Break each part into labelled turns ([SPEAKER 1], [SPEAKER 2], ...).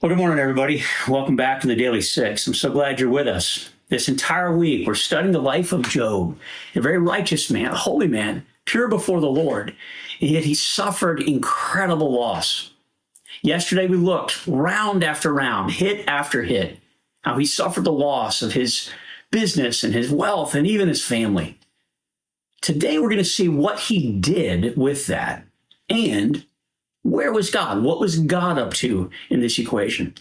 [SPEAKER 1] Well, good morning, everybody. Welcome back to the Daily Six. I'm so glad you're with us. This entire week, we're studying the life of Job, a very righteous man, a holy man, pure before the Lord, and yet he suffered incredible loss. Yesterday, we looked round after round, hit after hit, how he suffered the loss of his business and his wealth and even his family. Today, we're going to see what he did with that and where was God? What was God up to in this equation?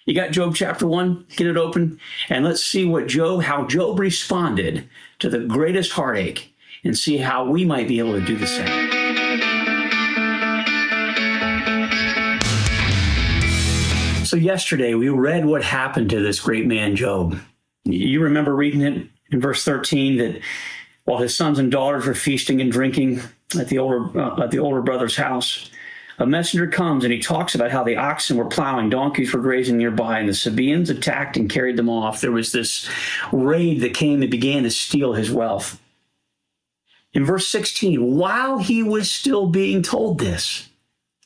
[SPEAKER 1] You got Job chapter 1, get it open, and let's see how Job responded to the greatest heartache and see how we might be able to do the same. So yesterday we read what happened to this great man Job. You remember reading it in verse 13 that while his sons and daughters were feasting and drinking at the older brother's house, a messenger comes and he talks about how the oxen were plowing, donkeys were grazing nearby, and the Sabaeans attacked and carried them off. There was this raid that came and began to steal his wealth. In verse 16, while he was still being told this,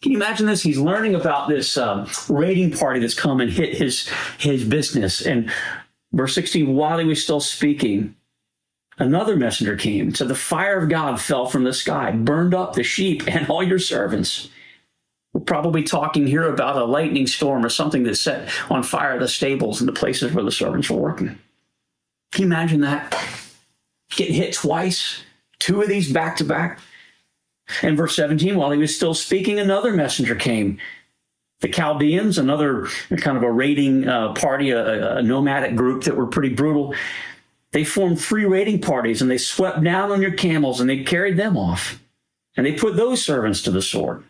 [SPEAKER 1] can you imagine this? He's learning about this raiding party that's come and hit his business. And verse 16, while he was still speaking, another messenger came. So the fire of God fell from the sky, burned up the sheep and all your servants. We're probably talking here about a lightning storm or something that set on fire the stables and the places where the servants were working. Can you imagine that? Getting hit twice, two of these back to back. And verse 17, while he was still speaking, another messenger came. The Chaldeans, another kind of a raiding party, a nomadic group that were pretty brutal. They formed 3 raiding parties and they swept down on your camels and they carried them off. And they put those servants to the sword.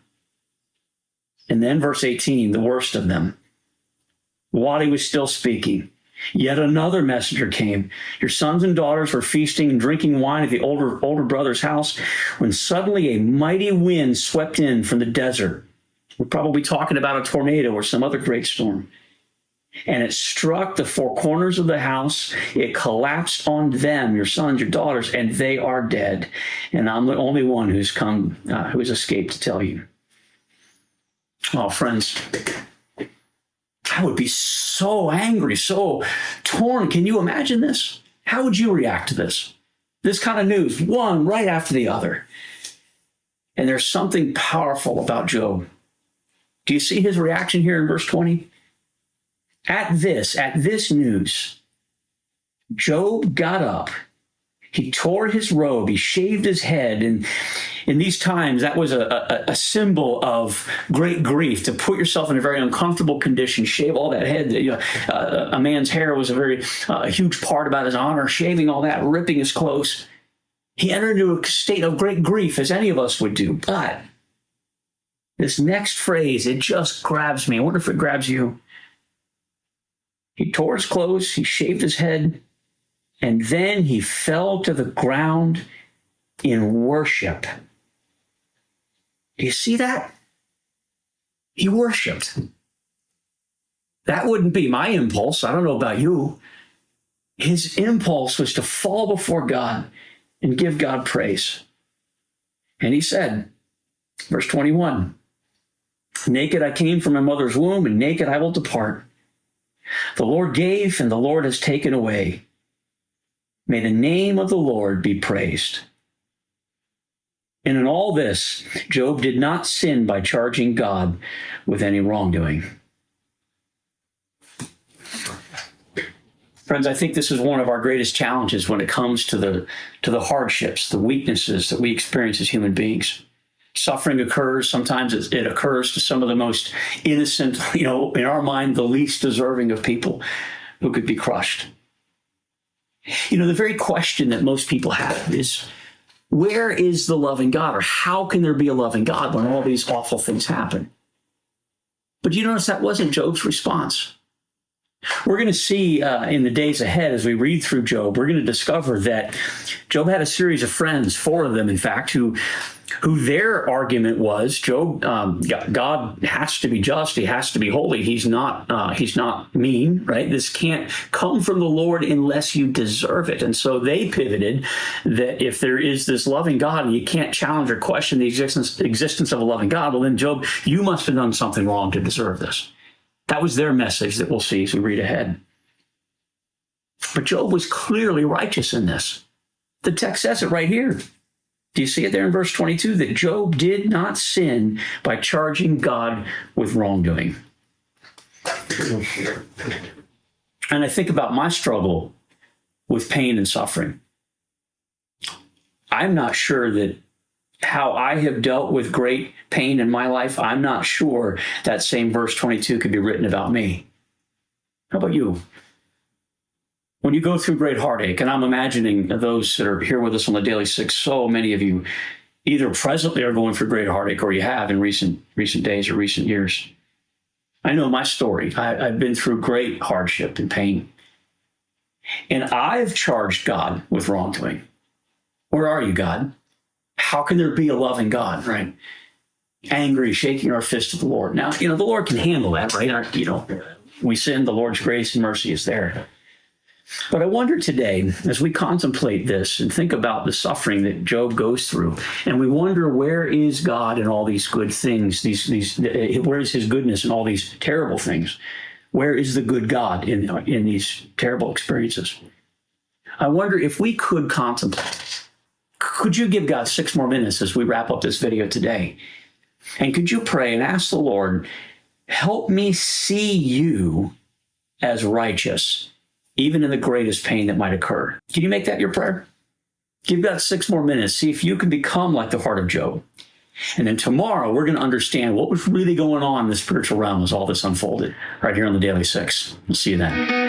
[SPEAKER 1] And then verse 18, the worst of them. While he was still speaking, yet another messenger came. Your sons and daughters were feasting and drinking wine at the older brother's house when suddenly a mighty wind swept in from the desert. We're probably talking about a tornado or some other great storm. And it struck the 4 corners of the house. It collapsed on them, your sons, your daughters, and they are dead. And I'm the only one who has escaped to tell you. Oh, friends, I would be so angry, so torn. Can you imagine this? How would you react to this? This kind of news, one right after the other. And there's something powerful about Job. Do you see his reaction here in verse 20? At this news, Job got up. He tore his robe. He shaved his head. And in these times, that was a symbol of great grief, to put yourself in a very uncomfortable condition, shave all that head. A man's hair was a huge part about his honor, shaving all that, ripping his clothes. He entered into a state of great grief, as any of us would do. But this next phrase, it just grabs me. I wonder if it grabs you. He tore his clothes, he shaved his head, and then he fell to the ground in worship. Do you see that? He worshiped. That wouldn't be my impulse. I don't know about you. His impulse was to fall before God and give God praise. And he said, verse 21, naked I came from my mother's womb, and naked I will depart. The Lord gave, and the Lord has taken away. May the name of the Lord be praised. And in all this, Job did not sin by charging God with any wrongdoing. Friends, I think this is one of our greatest challenges when it comes to the hardships, the weaknesses that we experience as human beings. Suffering occurs. Sometimes it occurs to some of the most innocent, in our mind, the least deserving of people who could be crushed. The very question that most people have is, where is the loving God? Or how can there be a loving God when all these awful things happen? But you notice that wasn't Job's response. We're going to see in the days ahead, as we read through Job, we're going to discover that Job had a series of friends, 4 of them, in fact, who their argument was, Job, God has to be just. He has to be holy. He's not mean, right? This can't come from the Lord unless you deserve it. And so they pivoted that if there is this loving God and you can't challenge or question the existence of a loving God, well then, Job, you must have done something wrong to deserve this. That was their message that we'll see as we read ahead. But Job was clearly righteous in this. The text says it right here. Do you see it there in verse 22? That Job did not sin by charging God with wrongdoing. And I think about my struggle with pain and suffering. I'm not sure that how I have dealt with great pain in my life, I'm not sure that same verse 22 could be written about me. How about you? When you go through great heartache, and I'm imagining those that are here with us on the Daily Six, so many of you either presently are going through great heartache or you have in recent days or recent years. I know my story. I've been through great hardship and pain. And I've charged God with wrongdoing. Where are you, God? How can there be a loving God, right? Angry, shaking our fist at the Lord. Now, the Lord can handle that, right? We sin, the Lord's grace and mercy is there. But I wonder today, as we contemplate this and think about the suffering that Job goes through, and we wonder, where is God in all these good things? Where is his goodness in all these terrible things? Where is the good God in these terrible experiences? I wonder if we could contemplate. Could you give God 6 more minutes as we wrap up this video today? And could you pray and ask the Lord, help me see you as righteous, even in the greatest pain that might occur? Can you make that your prayer? Give God 6 more minutes. See if you can become like the heart of Job. And then tomorrow, we're going to understand what was really going on in the spiritual realm as all this unfolded right here on the Daily Six. We'll see you then.